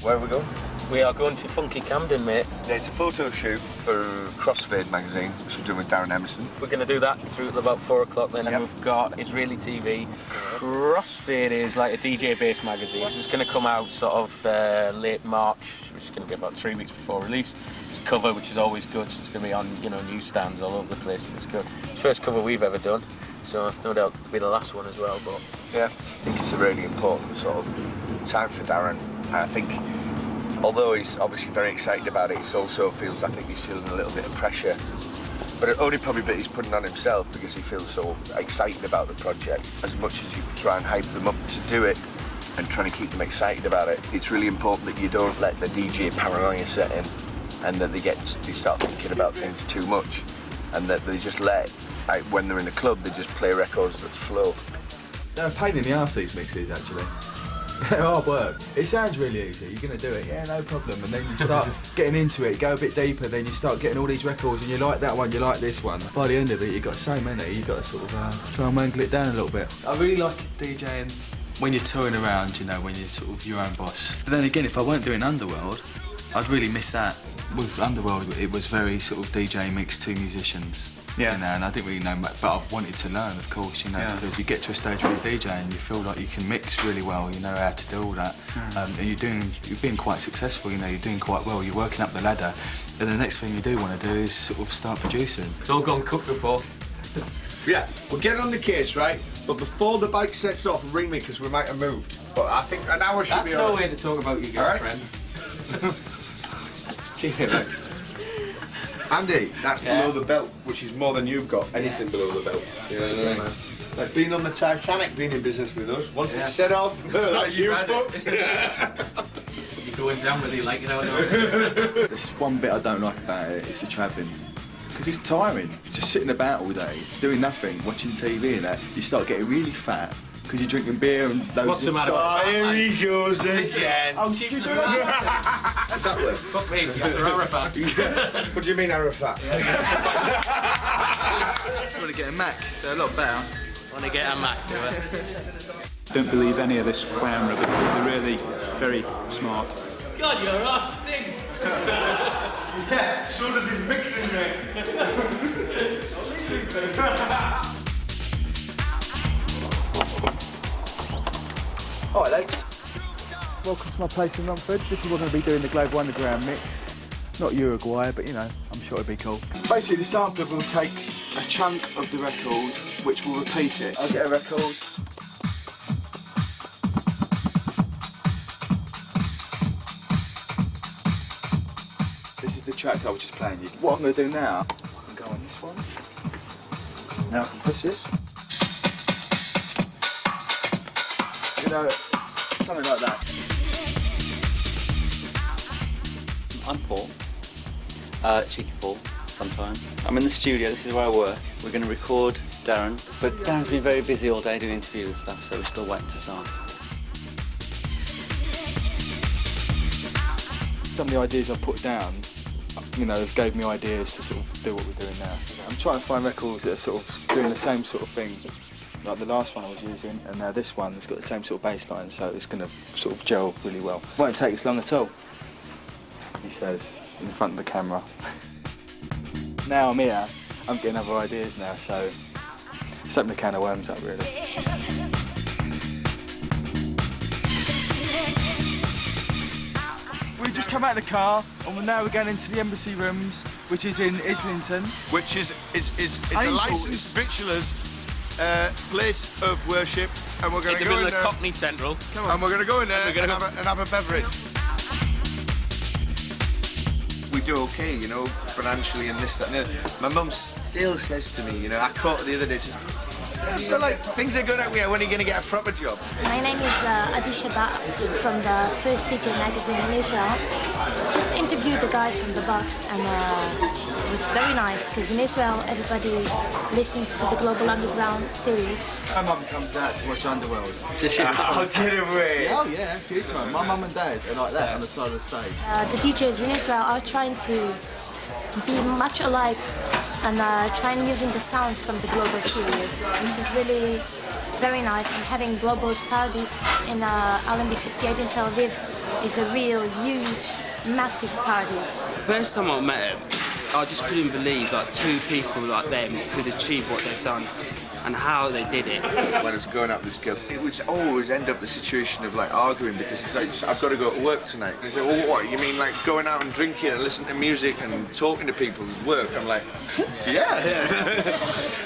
[SPEAKER 1] Where are we going?
[SPEAKER 5] We are going to Funky Camden, mates.
[SPEAKER 1] Yeah, it's a photo shoot for Crossfade magazine, which we're doing with Darren Emerson.
[SPEAKER 5] We're going to do that through till about 4 o'clock then. Yep. And we've got Israeli TV. Crossfade is like a DJ-based magazine. So it's going to come out sort of late March, which is going to be about 3 weeks before release. It's
[SPEAKER 16] cover, which is always good. It's going to be on, you know, newsstands all over the place. It's good. First cover we've ever done, so no doubt it'll be the last one as well. But
[SPEAKER 1] yeah, I think it's a really important sort of time for Darren. And I think, although he's obviously very excited about it, he also feels, I think he's feeling a little bit of pressure. But it only probably bit he's putting on himself because he feels so excited about the project. As much as you try and hype them up to do it and trying to keep them excited about it, it's really important that you don't let the DJ paranoia set in and that they start thinking about things too much and that they just let, like, when they're in the club, they just play records that flow.
[SPEAKER 9] They're a pain in the arse, these mixes, actually. They're hard work. It sounds really easy. You're going to do it, yeah, no problem. And then you start getting into it, go a bit deeper, then you start getting all these records and you like that one, you like this one. By the end of it, you've got so many, you've got to sort of try and wangle it down a little bit. I really like DJing when you're touring around, you know, when you're sort of your own boss. But then again, if I weren't doing Underworld, I'd really miss that. With Underworld, it was very sort of DJ mixed to musicians. Yeah. You know, and I didn't really know much, but I wanted to learn, of course, you know, because you get to a stage where you're DJing and you feel like you can mix really well, you know how to do all that. And you're being quite successful, you know, you're doing quite well, you're working up the ladder, and the next thing you do want to do is sort of start producing.
[SPEAKER 16] It's all gone cooked up, Paul.
[SPEAKER 1] Yeah, we'll get on the case, right? But before the bike sets off, ring me because we might have moved. But I think an hour should be
[SPEAKER 16] That's no way to talk about your girlfriend.
[SPEAKER 1] See you, mate. Andy, that's below the belt, which is more than you've got. Anything below the belt. You know what I mean? Like being on the Titanic, being in business with us. Once it's set off, that's you fucked.
[SPEAKER 16] You're going down whether you like it or not.
[SPEAKER 9] There's one bit I don't like about it, it's the travelling. Because it's tiring. Just sitting about all day, doing nothing, watching TV and that. You start getting really fat. Because you're drinking beer and loads
[SPEAKER 16] What's the matter with that?
[SPEAKER 1] Here he goes
[SPEAKER 16] again.
[SPEAKER 9] Oh, did you do that?
[SPEAKER 1] Exactly.
[SPEAKER 16] Fuck me, that's a Arafat.
[SPEAKER 1] What do you mean, Arafat?
[SPEAKER 9] I want to get a Mac, they're a lot better.
[SPEAKER 16] Want to get a Mac, do it?
[SPEAKER 14] Don't believe any of this clown rubbish. They're really very smart.
[SPEAKER 16] God, your ass stinks.
[SPEAKER 1] Yeah, so does his mixing, mate.
[SPEAKER 9] Alright lads, welcome to my place in Romford. This is what we're going to be doing the Global Underground mix. Not Uruguay, but you know, I'm sure it'll be cool. Basically the sampler will take a chunk of the record, which will repeat it. I'll get a record. This is the track I was just playing you. What I'm going to do now, I can go on this one. Now I can push this. You know, something like that.
[SPEAKER 15] I'm Paul, Cheeky Paul, sometimes. I'm in the studio, this is where I work. We're going to record Darren, but Darren's been very busy all day doing interviews and stuff, so we're still waiting to start.
[SPEAKER 9] Some of the ideas I put down, you know, gave me ideas to sort of do what we're doing now. I'm trying to find records that are sort of doing the same sort of thing. Like the last one I was using, and now this one has got the same sort of bass line, so it's going to sort of gel really well. Won't take us long at all, he says, in front of the camera. Now I'm here, I'm getting other ideas now, so it's opening a can of worms up, really. We just come out of the car, and now we're going into the embassy rooms, which is in Islington.
[SPEAKER 1] Which is a licensed victualler's place of worship, and we're going to go in there.
[SPEAKER 16] Cockney Central.
[SPEAKER 1] And we're going to go in there and have a beverage. We do okay, you know, financially and this, that, and that. My mum still says to me, you know, I caught her the other day, she says, so like, things are going out here, when are you going to get a proper job?
[SPEAKER 17] My name is Adi Shabat from the First DJ magazine in Israel. Just interviewed the guys from the box, and it was very nice because in Israel everybody listens to the Global Underground series.
[SPEAKER 9] My mum comes out to watch Underworld.
[SPEAKER 17] Does she?
[SPEAKER 1] Oh, get away!
[SPEAKER 9] Oh yeah, a few times. My mum and dad are like that on the side of the stage.
[SPEAKER 17] The DJs in Israel are trying to be much alike and trying using the sounds from the Global series, which is really very nice. And having Global's parties in Allenby 58 in Tel Aviv is a real huge, massive parties.
[SPEAKER 19] First time I met him,
[SPEAKER 18] I just couldn't believe that two people like them could achieve what they've done and how they did it.
[SPEAKER 1] When I was going out with this girl, it would always end up the situation of like arguing because it's like, I've got to go to work tonight. And he's like, well, what, you mean like going out and drinking and listening to music and talking to people is work? I'm like, yeah.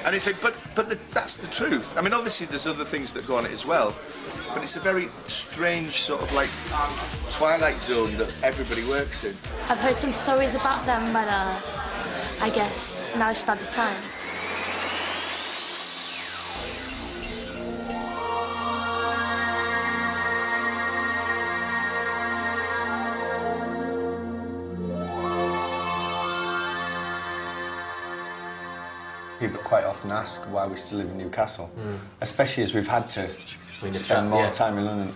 [SPEAKER 1] And it's like, but that's the truth. I mean, obviously there's other things that go on it as well, but it's a very strange sort of like twilight zone that everybody works in.
[SPEAKER 17] I've heard some stories about them, but I guess now it's not the time.
[SPEAKER 6] People quite often ask why we still live in Newcastle, especially as we've had to spend more time in London.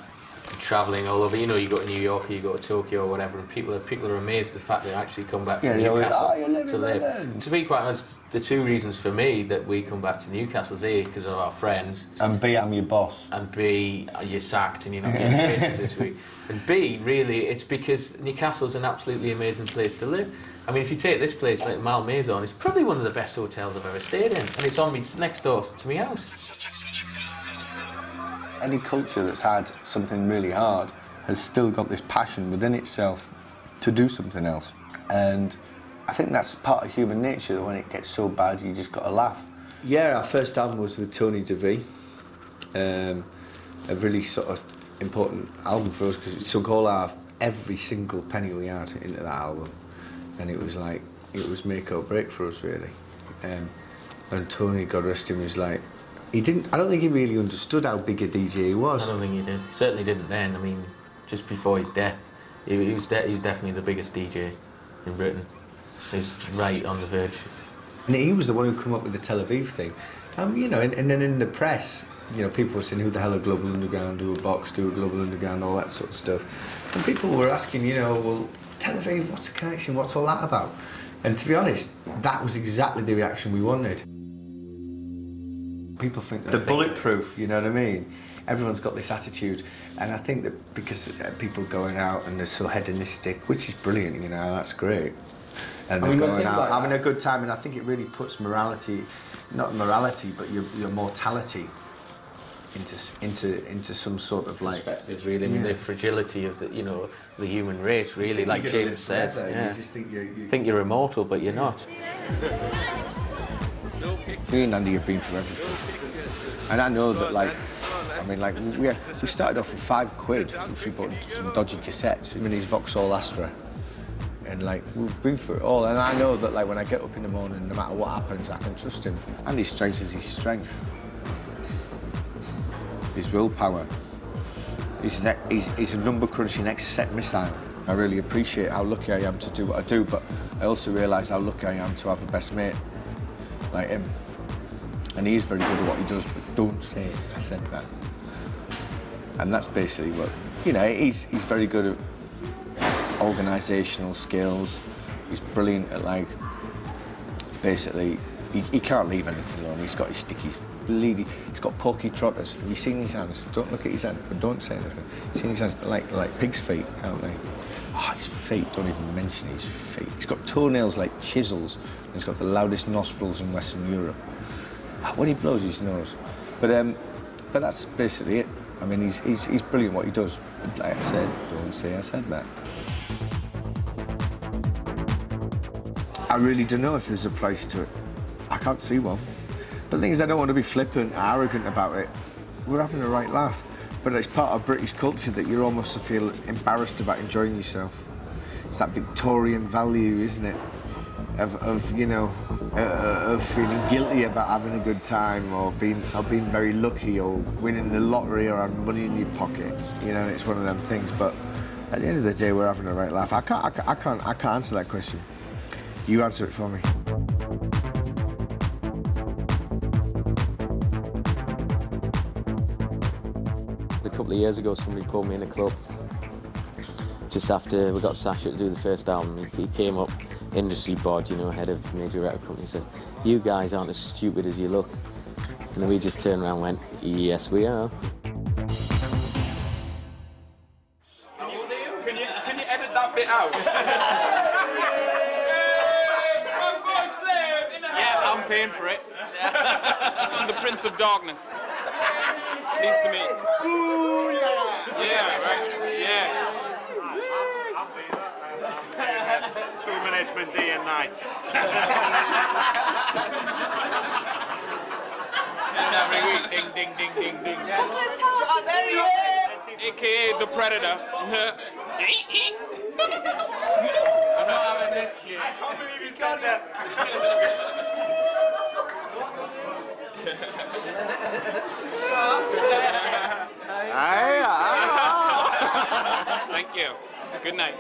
[SPEAKER 12] Travelling all over, you know, you go to New York or you go to Tokyo or whatever, and people are amazed at the fact they actually come back to Newcastle to live. To be quite honest, the two reasons for me that we come back to Newcastle is A, because of our friends,
[SPEAKER 6] and B, I'm your boss,
[SPEAKER 12] and B, you're sacked and you're not getting wages this week, and B, really, it's because Newcastle's an absolutely amazing place to live. I mean, if you take this place like Malmaison, it's probably one of the best hotels I've ever stayed in, and it's next door to my house.
[SPEAKER 6] Any culture that's had something really hard has still got this passion within itself to do something else. And I think that's part of human nature, that when it gets so bad, you just got to laugh. Yeah, our first album was with Tony DeVee. A really sort of important album for us because it took every single penny we had into that album. And it was like, it was make or break for us, really. And Tony, God rest him, was like, I don't think he really understood how big a DJ he was.
[SPEAKER 12] I don't think he did. Certainly didn't then. I mean, just before his death, he was definitely the biggest DJ in Britain. He was right on the verge.
[SPEAKER 6] And he was the one who came up with the Tel Aviv thing. You know, and then in the press, you know, people were saying, who the hell are Global Underground, do a box, do a Global Underground, all that sort of stuff. And people were asking, you know, well, Tel Aviv, what's the connection, what's all that about? And to be honest, that was exactly the reaction we wanted. People think that they're bulletproof, you know what I mean? Everyone's got this attitude, and I think that because people going out and they're so hedonistic, which is brilliant, you know, that's great. And they're going out, having a good time, and I think it really puts morality, not morality, but your mortality into some sort of like
[SPEAKER 12] perspective, really. I mean, the fragility of the, you know, the human race, really, like James says. Yeah.
[SPEAKER 6] You just
[SPEAKER 12] think you're immortal, but you're not.
[SPEAKER 6] Me and Andy have been through everything, and I know that, like, I mean, like, we started off with £5, which we bought some dodgy cassettes, even his Vauxhall Astra, and like, we've been through it all, and I know that, like, when I get up in the morning, no matter what happens, I can trust him. Andy's strength is his strength, his willpower. He's a number-crunching ex-set missile. I really appreciate how lucky I am to do what I do, but I also realise how lucky I am to have a best mate like him. And he's very good at what he does, but don't say I said that. And that's basically what, you know, he's very good at organisational skills. He's brilliant at, like, basically, he can't leave anything alone. He's got his stickies. He's got pokey trotters. Have you seen his hands? Don't look at his hands, but don't say anything. You've seen his hands, like pig's feet, aren't they? Oh, his feet, don't even mention his feet. He's got toenails like chisels. He's got the loudest nostrils in Western Europe. When he blows his nose. But that's basically it. I mean, he's brilliant what he does. But like I said, don't say I said that. I really don't know if there's a price to it. I can't see one. But the thing is, I don't want to be flippant or arrogant about it. We're having a right laugh. But it's part of British culture that you're almost to feel embarrassed about enjoying yourself. It's that Victorian value, isn't it? Of you know, of feeling guilty about having a good time, or being very lucky, or winning the lottery, or having money in your pocket. You know, it's one of them things. But at the end of the day, we're having a right laugh. I can't answer that question. You answer it for me.
[SPEAKER 12] A couple of years ago, somebody pulled me in a club just after we got Sasha to do the first album. He came up, industry bod, you know, head of major record company, said, "You guys aren't as stupid as you look." And then we just turned around and went, "Yes, we are."
[SPEAKER 13] Can you edit that bit out?
[SPEAKER 10] paying for it. I'm the Prince of Darkness. Pleased to meet you.
[SPEAKER 8] Ooh,
[SPEAKER 10] Yeah, right? Yeah.
[SPEAKER 19] Tour management day and night.
[SPEAKER 10] Every week, ding, ding, ding, ding, ding. AKA the Predator.
[SPEAKER 19] I'm not having this shit. I can't believe you said that.
[SPEAKER 10] Thank you. Good night.